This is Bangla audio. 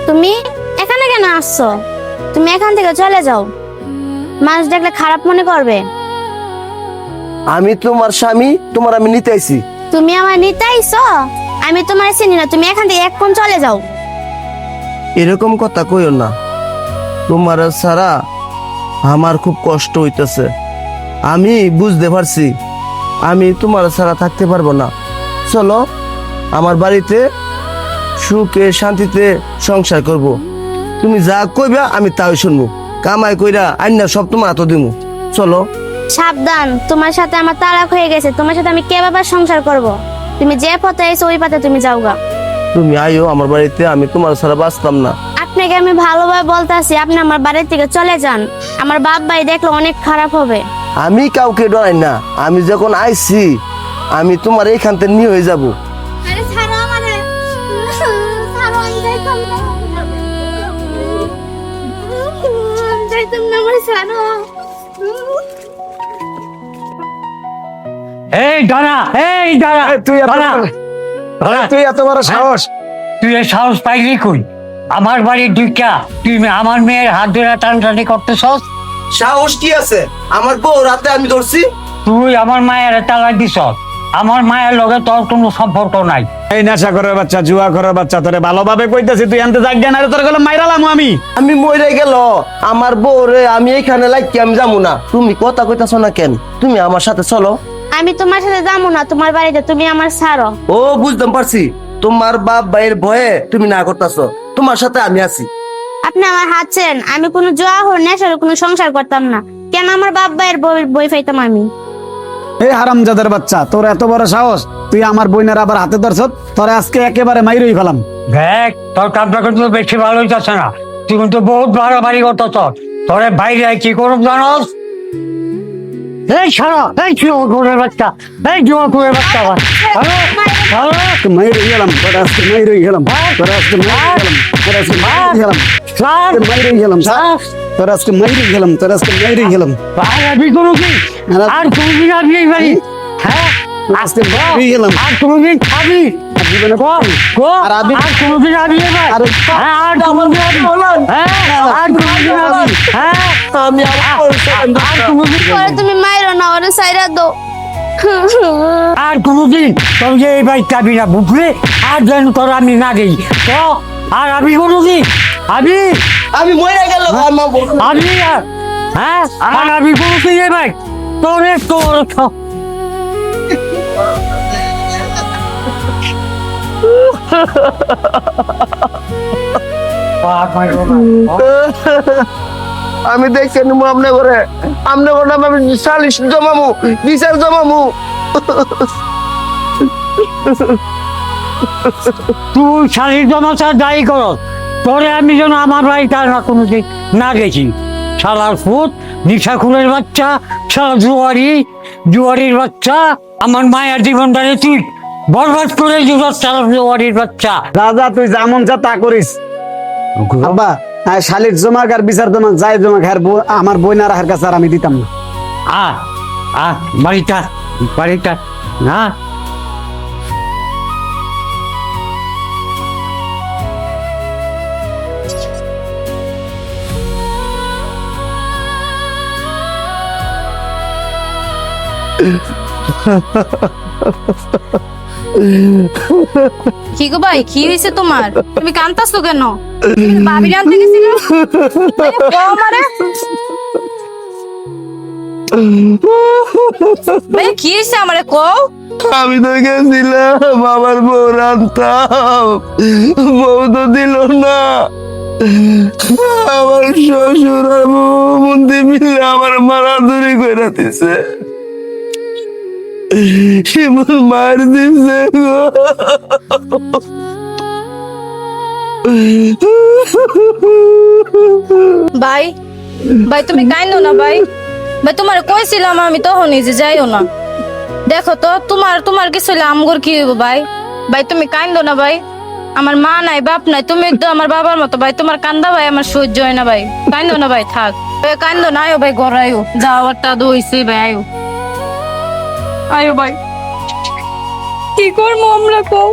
তুমি এখানে কেন আসছো? তুমি এখান থেকে চলে যাও, মানুষ দেখলে খারাপ মনে করবে। আমি তোমার স্বামী, তোমার আমি নিতে আইছি। তুমি আমার নিতে আইছো? আমি তোমার চিনি না, তুমি এখান থেকে এক্ষুন চলে যাও। এরকম কথা কইও না, তোমার ছাড়া আমার খুব কষ্ট হইতেছে। আমি বুঝতে পারছি আমি তোমার ছাড়া থাকতে পারবো না। চলো আমার বাড়িতে সুখে শান্তিতে সংসার করব। তুমি যা কইবা আমি তাই শুনবো, কামাই কইরা আইনা সব তোমার হাতে দিমু। চলো। সাবধান, তোমার সাথে আমার তালাক হয়ে গেছে, তোমার সাথে আমি কিভাবে সংসার করব? তুমি যে পথে আইছো ওই পথে তুমি যাওগা। তুমি আইও আমার বাড়িতে, আমি তোমার ছাড়া বাঁচতাম না। আপনাকে আমি ভালোভাবে বলতেছি, আপনি আমার বাড়ি থেকে চলে যান। আমার বাপ ভাই দেখলে অনেক খারাপ হবে। আমি কাউকে ডরাই না, আমি যখন আইছি আমি তোমার এইখান থেকে নিয়ে হয়ে যাবো। আরে ছাড়ো আমারে, ছাড়ো, আমি যাইতাম না, আমি যাইতাম না, আমারে ছাড়ো। এই দাঁড়া, এই দাঁড়া, তুই এত বড় সাহস? তুই এই সাহস পাইলি কই? আমার বাড়ির দুইটা তুই আমার মেয়ের হাত ধরে টানটানি করতেছস। সাহস কি আছে? আমার বউ রাতে আমি ধরছি। তুই আমার মায়ের তালাক দিছস। আমার মায়ের লগে তোর কোনো সম্পর্ক নাই। এই নেশা করার বাচ্চা, জুয়া করার বাচ্চা, তোরে ভালোভাবে কইতাছি তুই আনতে যাক না রে, তোর গেলে মাইরালাম আমি। আমি মরে গেল আমার বউ রে, আমি এইখানে লাগি আমি যাবো না। তুমি কথা কইতাছ না কেন? তুমি আমার সাথে চলো। আমি তোমার সাথে যাবো না তোমার বাড়িতে, তুমি আমার ছাড়ো। ও বুঝতে পারছি, তোমার বাপ ভাইয়ের ভয়ে তুমি না করতেছো। তোমার সাথে আমি আছি। আপনি আমার হাত ছেড়েন, আমি কোনো জোয়া হর নেশার কোনো সংসার করতাম না। কেন আমার বাপ ভাইয়ের বই ফাইতাম আমি? এই হারামজাদার বাচ্চা, তোর এত বড় সাহস, তুই আমার বইনের আবার হাতে ধরছত, তোরে আজকে একেবারে মাইরই ফেলাম। দেখ, তোর কামটা কিন্তু বেশি ভালো হইতাছে না। তুই কিন্তু বহুত বাড়াবাড়ি করতেছ। তোরে বাইরে কি করব জানোস? এই ছাড়া, এই জুয়ার বাচ্চা, এই জুয়ার বাচ্চা। মাইরই গেলাম, তোরে আজকে মাইরই গেলাম, তোরে আজকে মাইরই গেলাম, তোরে আজকে মাইরই গেলাম, তোরে আজকে মাইরই গেলাম, তোরে আজকে মাইরই গেলাম। আমি কোনো কি আর কোনদিন আসবি এই বাড়ি? হ্যাঁ, আজকে মাইরই গেলাম। আর কোনদিন খাবি? জীবনে কর, আর আমি আর কোনদিন আসবি এই বাড়ি? আরে হ্যাঁ, আর কোনদিন আসবি? হ্যাঁ, আর কোনদিন আসবি? হ্যাঁ, আমি আর কোনদিন ওরে তুমি মাইরো না, ওরে সাইরা দাও। আর কোনদিন তোর যে এই বাড়ি যাবি না, বুঝলি? আর যেন তোর আমি না দিই তো। আর আমি কোনদিন আমি মরে গেল আমার বউ। আমি হ্যাঁ, আর আমি কোনদিন এই বাড়ি তোর আমি দেখছি আমনে করে আমি সালিশ জমামু, বিচার জমামু। তুই শাড়ির জমাচার দায়ী কর। তোরে আমি যেন আমার বাড়িতে আর না কোনোদিন না গেছি। শালার ফুট, নিশাখুরের বাচ্চা, শালা জুয়ারির বাচ্চা। আমার মায়ের জীবনটারে তুই বরবাদ করে দিবস, শালা জুয়ারির বাচ্চা। রাজা তুই যেমন যা তা করিস। আব্বা, শালির জমাক আর বিচার জমা যাই জমা আমার বইনার হার কাছে আর আমি দিতাম না। বাড়িটা না। কি গো ভাই, কি হয়েছে তোমার? তুমি কাঁদতাছো কেন? ভাবি আনতে গেছিল আমারে? ভাই কি হয়েছে আমারে কও? আমি তো গেছিলাম আমার বউ রান্তাম, বউ তো দিল না। আমার শ্বশুর আর বউ মন্দির মিলে আমার মারাধরি করে দিছে, মার দিছে গো। ভাই ভাই তুমি কাইন্দো না ভাই। ভাই তোমার কইছিলাম আমি তখনই যে যাইও না। দেখো তো তোমার কিছু হইলে আমগর কি হইব ভাই? ভাই তুমি কাইন্দো না ভাই। আমার মা নাই বাপ নাই, তুমি তো আমার বাবার মতো ভাই। তোমার কান্দা ভাই আমার সহ্য হয় না ভাই। কাইন্দো না ভাই, থাক কাইন্দো না। আয়ো ভাই ঘর আয়ো, যাওয়ারটা দইছে ভাই, আয়ো আয়ো ভাই। কি করবো আমরা কও?